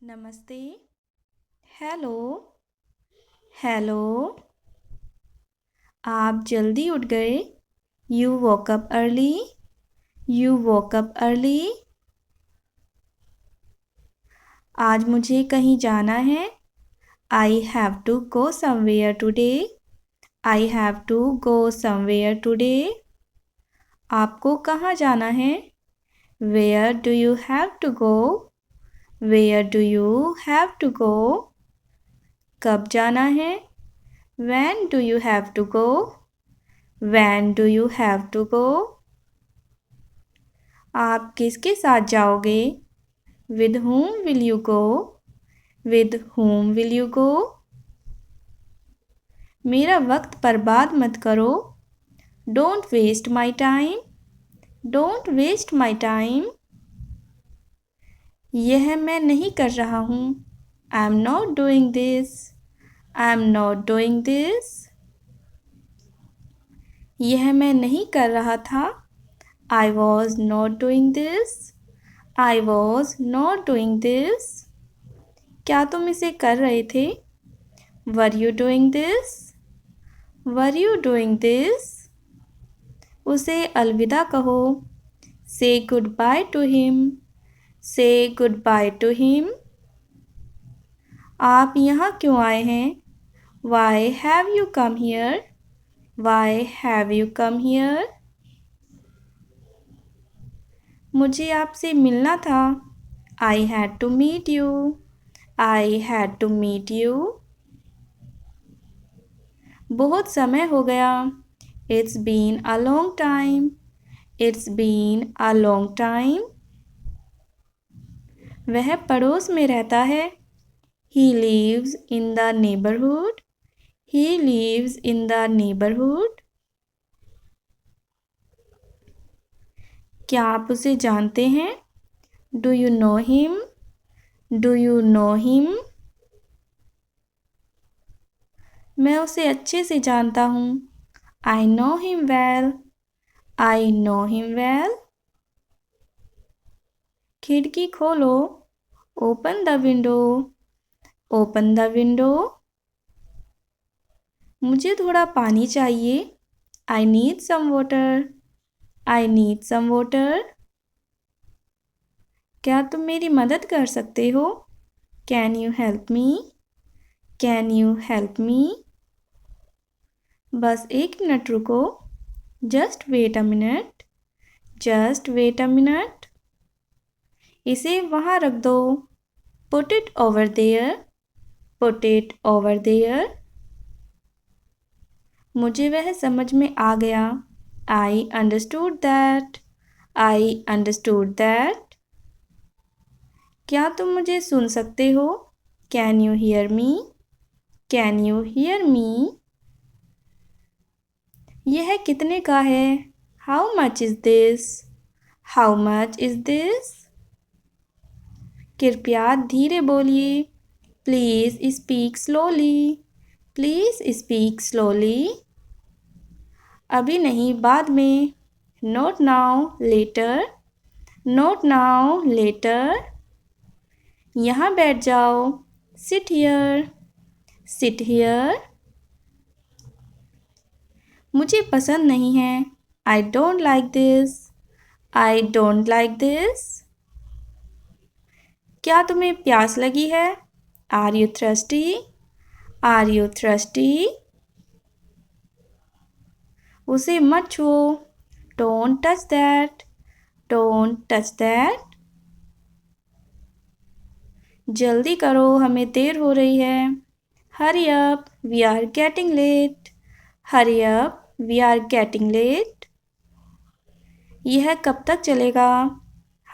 नमस्ते। Hello. Hello. आप जल्दी उठ गए। You woke up early. You woke up early. आज मुझे कहीं जाना है। I have to go somewhere today. I have to go somewhere today. आपको कहाँ जाना है। Where do you have to go. Where do you have to go. कब जाना है। When do you have to go? When do you have to go? आप किसके साथ जाओगे। With whom will you go? With whom will you go? मेरा वक्त बर्बाद मत करो। Don't waste my time. Don't waste my time. यह मैं नहीं कर रहा हूँ। I'm not doing this. I'm not doing this. यह मैं नहीं कर रहा था। I was not doing this. I was not doing this. क्या तुम इसे कर रहे थे। Were you doing this? Were you doing this? उसे अलविदा कहो। Say goodbye to him. Say goodbye to him. आप यहाँ क्यों आए हैं। Why have you come here? Why have you come here? मुझे आपसे मिलना था। I had to meet you. I had to meet you. बहुत समय हो गया। It's been a long time. It's been a long time. वह पड़ोस में रहता है। He lives in the neighborhood. He lives in the neighborhood. क्या आप उसे जानते हैं। Do you know him? Do you know him? मैं उसे अच्छे से जानता हूँ। I know him well. I know him well. खिड़की खोलो। Open the window. Open the window. मुझे थोड़ा पानी चाहिए। I need some water. I need some water. क्या तुम मेरी मदद कर सकते हो। Can you help me? Can you help me? बस 1 मिनट रुको। Just wait a minute. Just wait a minute. इसे वहाँ रख दो। Put it over there. Put it over there. मुझे वह समझ में आ गया। I understood that. I understood that. क्या तुम मुझे सुन सकते हो। Can you hear me? Can you hear me? यह कितने का है। How much is this? How much is this? कृपया धीरे बोलिए। Please speak slowly. Please speak slowly. अभी नहीं, बाद में। Not now, later. Not now, later. यहाँ बैठ जाओ। Sit here. Sit here. मुझे पसंद नहीं है। I don't like this. I don't like this. क्या तुम्हें प्यास लगी है। Are you thirsty? Are you thirsty? उसे मत छुओ। Don't touch that. Don't touch that. जल्दी करो, हमें देर हो रही है। Hurry up, we are getting late. Hurry up, we are getting late. यह कब तक चलेगा।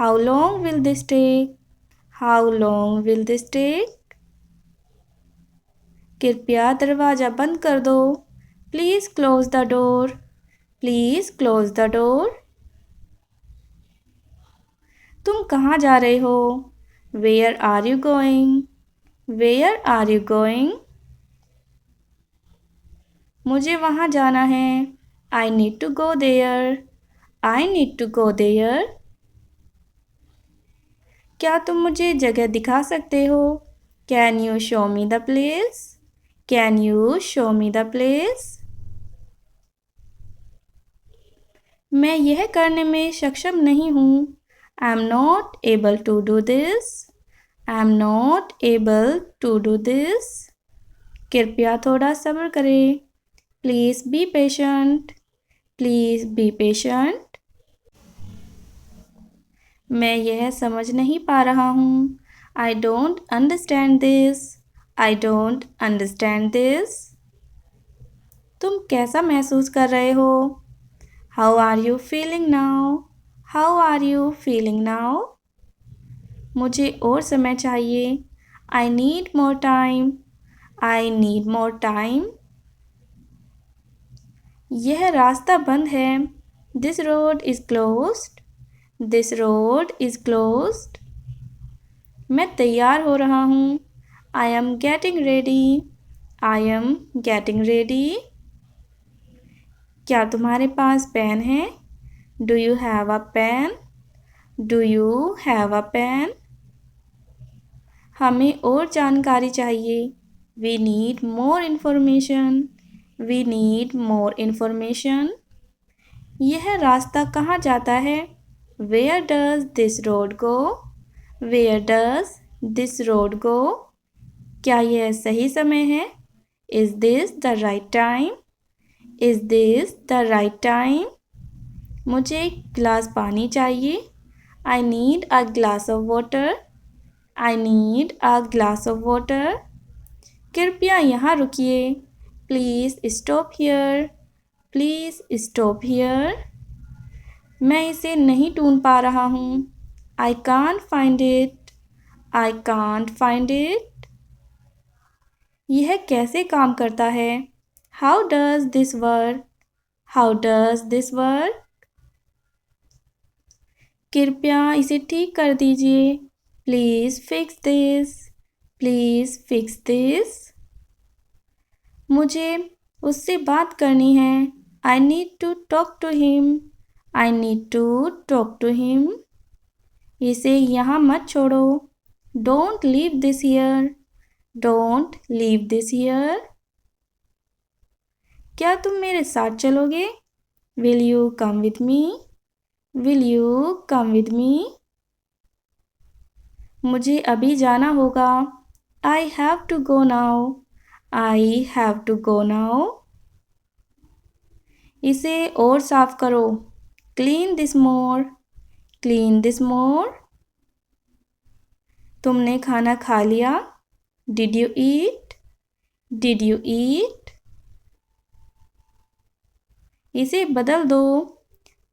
How long will this take? How long will this take? कृपया दरवाज़ा बंद कर दो। Please close the door. Please close the door. तुम कहाँ जा रहे हो। Where are you going? Where are you going? मुझे वहाँ जाना है। I need to go there. I need to go there. क्या तुम मुझे जगह दिखा सकते हो? Can you show me the place? Can you show me the place? मैं यह करने में सक्षम नहीं हूँ। I am not able to do this. I am not able to do this. कृपया थोड़ा सब्र करें। Please be patient. Please be patient. मैं यह समझ नहीं पा रहा हूँ। I don't understand this. I don't understand this. तुम कैसा महसूस कर रहे हो? How are you feeling now? How are you feeling now? मुझे और समय चाहिए। I need more time. I need more time. यह रास्ता बंद है। This road is closed. This road is closed. मैं तैयार हो रहा हूँ। I am getting ready. I am getting ready. क्या तुम्हारे पास पेन है? Do you have a pen? Do you have a pen? हमें और जानकारी चाहिए। We need more information. We need more information. यह रास्ता कहाँ जाता है? Where does this road go? Where does this road go? क्या यह सही समय है? Is this the right time? Is this the right time? मुझे एक गिलास पानी चाहिए। I need a glass of water. I need a glass of water. कृपया यहाँ रुकिए। Please stop here. Please stop here. मैं इसे नहीं ढूंढ पा रहा हूँ। I can't find it. I can't find it. यह कैसे काम करता है? How does this work? How does this work? कृपया इसे ठीक कर दीजिए। Please fix this. Please fix this. मुझे उससे बात करनी है। I need to talk to him. I need to talk to him. इसे यहाँ मत छोड़ो। Don't leave this here. Don't leave this here. क्या तुम मेरे साथ चलोगे? Will you come with me? Will you come with मी? मुझे अभी जाना होगा। I have to go now. I have to go now. इसे और साफ करो। Clean this more. Clean this more. तुमने खाना खा लिया? Did you eat? Did you eat? इसे बदल दो।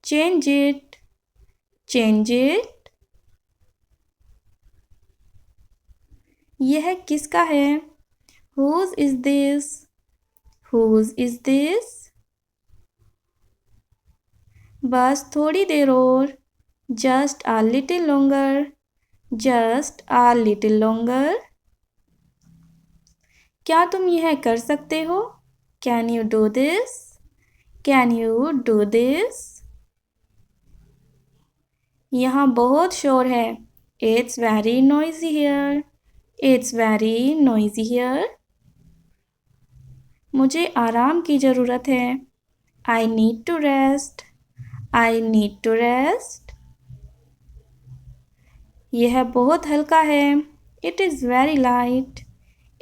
Change it. Change it. यह किसका है? Whose is this? Whose is this? बस थोड़ी देर और। Just a little longer. Just a little longer. क्या तुम यह कर सकते हो? Can you do this? Can you do this? यहाँ बहुत शोर है। It's very noisy here. It's very noisy here. मुझे आराम की ज़रूरत है। I need to rest. I need to rest. यह बहुत हल्का है। It is very light.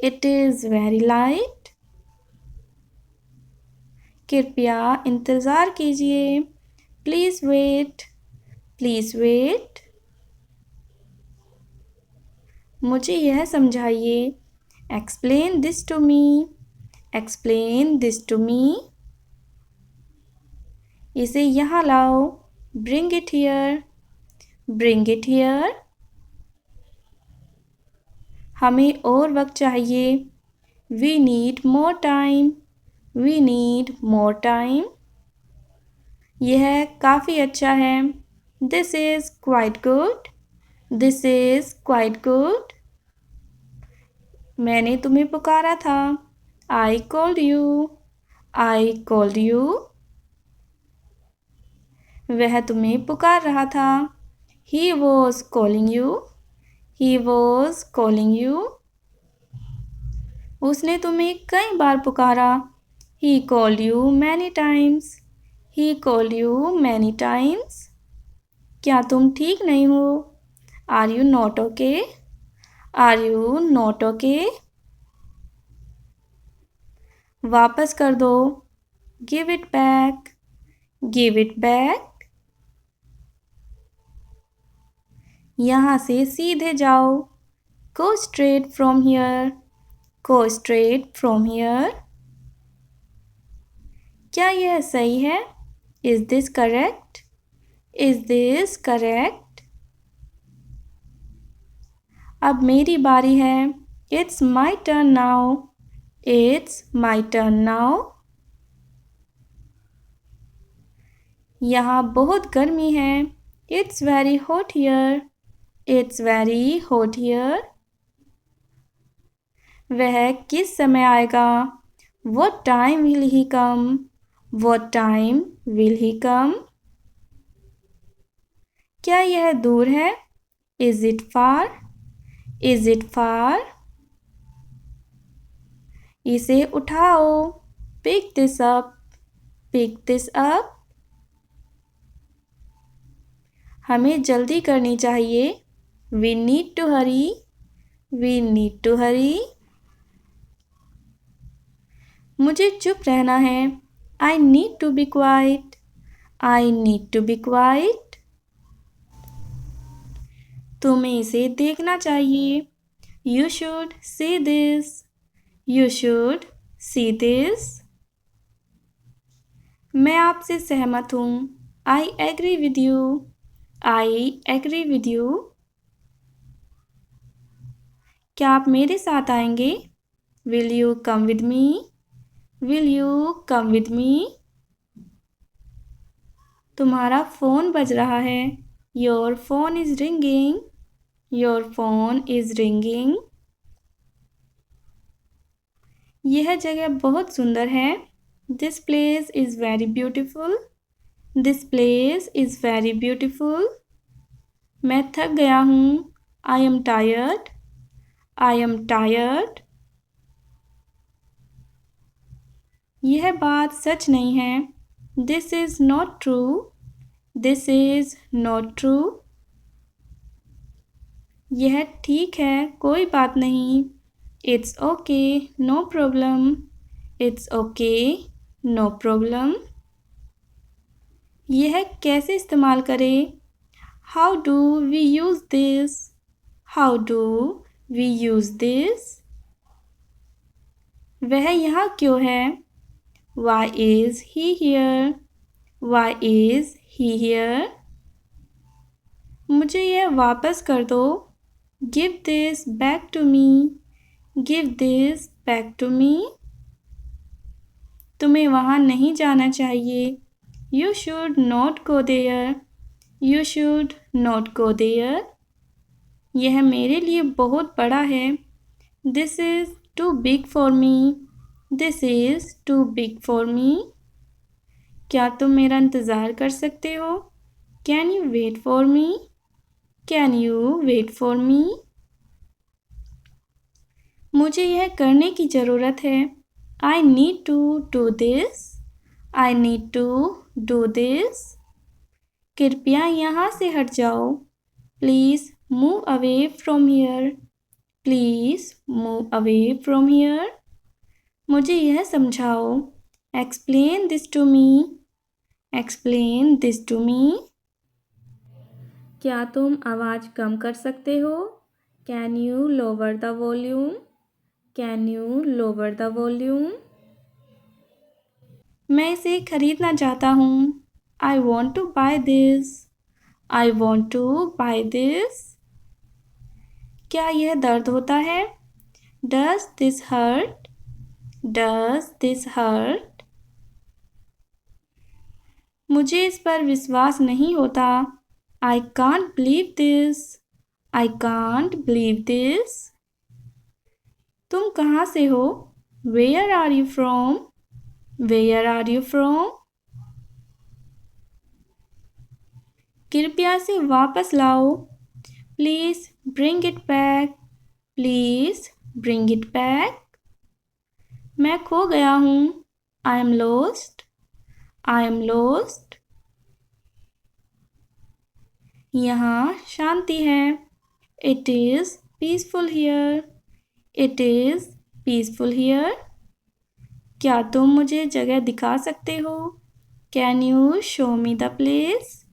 It is very light. कृपया इंतज़ार कीजिए। Please wait. Please wait. मुझे यह समझाइए। Explain this to me. Explain this to me. इसे यहाँ लाओ। Bring it here. Bring it here. हमें और वक्त चाहिए। We need more time. We need more time. यह काफ़ी अच्छा है। This is quite good. This is quite good. मैंने तुम्हें पुकारा था। I called you. I called you. वह तुम्हें पुकार रहा था। ही वॉज कॉलिंग यू। He was calling you. उसने तुम्हें कई बार पुकारा. He called you many times. He called you many times. क्या तुम ठीक नहीं हो? Are you not okay? Are you not okay? वापस कर दो. Give it back. Give it back. यहाँ से सीधे जाओ. Go straight from here. Go straight from here. क्या यह सही है? Is this correct? Is this correct? अब मेरी बारी है. It's my turn now. It's my turn now. यहाँ बहुत गर्मी है. It's very hot here. It's very hot here. वह किस समय आएगा? What time will he come? What time will he come? क्या यह दूर है? Is it far? Is it far? इसे उठाओ. Pick this up. Pick this up. हमें जल्दी करनी चाहिए. We need to hurry. We need to hurry. मुझे चुप रहना है. I need to be quiet. I need to be quiet. तुम्हें इसे देखना चाहिए. You should see this. You should see this. मैं आपसे सहमत हूँ. I agree with you. I agree with you. क्या आप मेरे साथ आएंगे? Will you come with me? Will you come with me? तुम्हारा फ़ोन बज रहा है. Your phone is ringing. Your phone is ringing. यह जगह बहुत सुंदर है. This place is very beautiful. This place is very beautiful. मैं थक गया हूँ. I am tired. I am tired. यह बात सच नहीं है. This is not true. This is not true. यह ठीक है, कोई बात नहीं. It's okay, no problem. It's okay, no problem. यह कैसे इस्तेमाल करें? How do we use this? How do we use this? वह यहाँ क्यों है? Why is he here? Why is he here? मुझे यह वापस कर दो. Give this back to me. Give this back to me. तुम्हें वहाँ नहीं जाना चाहिए. You should not go there. You should not go there. यह मेरे लिए बहुत बड़ा है. This is too big for me. This is too big for me. क्या तुम मेरा इंतज़ार कर सकते हो? Can you wait for me? Can you wait for me? मुझे यह करने की ज़रूरत है. I need to do this. I need to do this. कृपया यहाँ से हट जाओ. Please move away from here. Please move away from here. मुझे यह समझाओ. Explain this to me. Explain this to me. क्या तुम आवाज़ कम कर सकते हो? Can you lower the volume? Can you lower the volume? मैं इसे खरीदना चाहता हूँ. I want to buy this. I want to buy this. क्या यह दर्द होता है? Does this hurt? Does this hurt? मुझे इस पर विश्वास नहीं होता. I can't believe this. I can't believe this. तुम कहाँ से हो? Where are you from? Where are you from? कृपया इसे वापस लाओ. Please bring it back. Please bring it back. मैं खो गया हूँ। I am lost. I am lost. यहाँ शांति है। It is peaceful here. It is peaceful here. क्या तुम मुझे जगह दिखा सकते हो? Can you show me the place?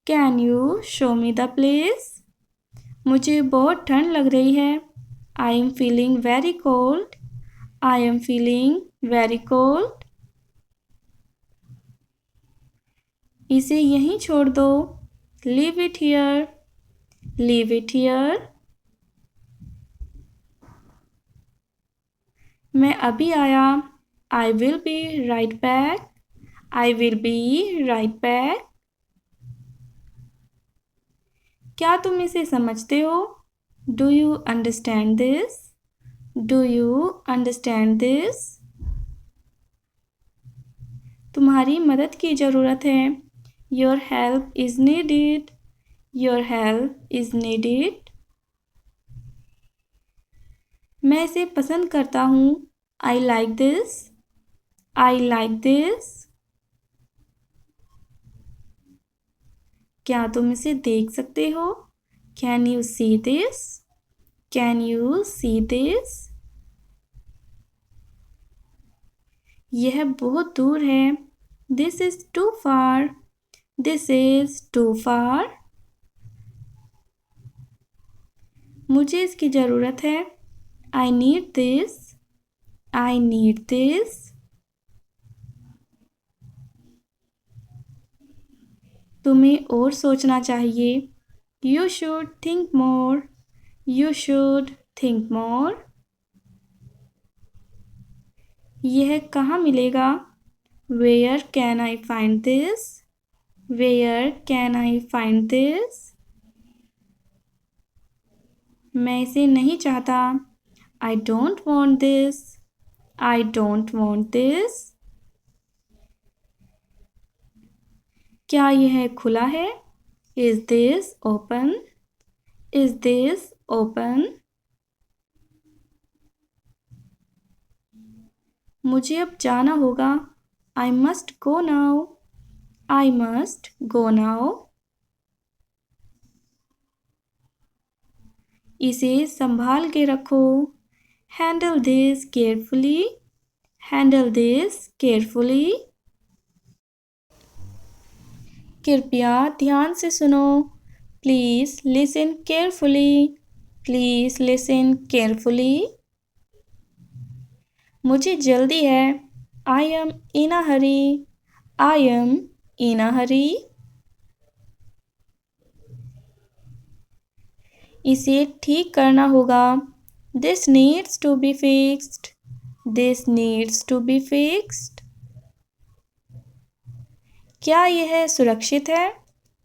Can you show me the place? मुझे बहुत ठंड लग रही है। I am feeling very cold. I am feeling very cold. इसे यहीं छोड़ दो। Leave it here. Leave it here. मैं अभी आया। I will be right back. I will be right back. क्या तुम इसे समझते हो? Do you understand this? Do you understand this? तुम्हारी मदद की ज़रूरत है। Your help is needed. Your help is needed. मैं इसे पसंद करता हूँ। I like this. I like this. क्या तुम इसे देख सकते हो? Can you see this? Can you see this? यह बहुत दूर है। This is too far. This is too far. मुझे इसकी ज़रूरत है। I need this. I need this. तुम्हें और सोचना चाहिए। You should think more. You should think more. यह कहाँ मिलेगा? Where can I find this? Where can I find this? मैं इसे नहीं चाहता। I don't want this. I don't want this. क्या यह खुला है? Is this open? Is this open? मुझे अब जाना होगा। I must go now. I must go now. इसे संभाल के रखो। Handle this carefully. Handle this carefully. कृपया ध्यान से सुनो। Please listen carefully. Please listen carefully. मुझे जल्दी है। I am in a hurry. I am in a hurry. इसे ठीक करना होगा। This needs to be fixed. This needs to be fixed. क्या यह सुरक्षित है?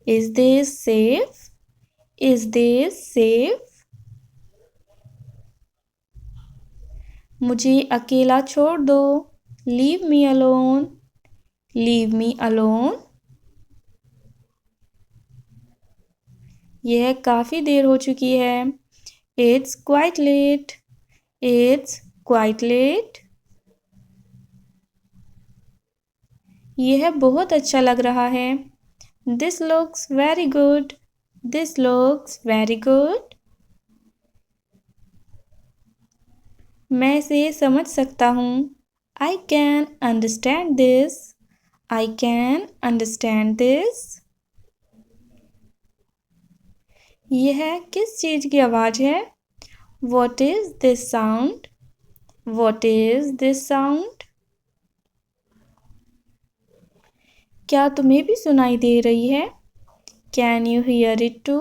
Is this safe? Is this safe? मुझे अकेला छोड़ दो। Leave me alone. Leave me alone. यह काफ़ी देर हो चुकी है। It's quite late. It's quite late. यह बहुत अच्छा लग रहा है। This looks very good. This looks very good. मैं इसे समझ सकता हूँ। I can understand this. I can understand this. यह किस चीज़ की आवाज़ है? What is this sound? What is this sound? क्या तुम्हें भी सुनाई दे रही है? Can you hear it too?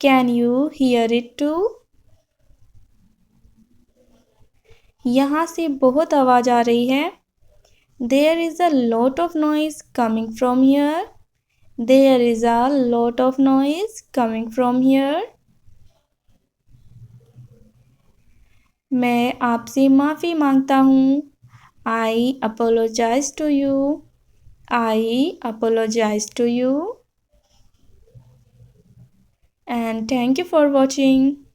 Can you hear it too? यहाँ से बहुत आवाज़ आ रही है। There is a lot of noise coming from here. There is a lot of noise coming from here. मैं आपसे माफ़ी मांगता हूँ। I apologise to you. I apologise to you. and thank you for watching.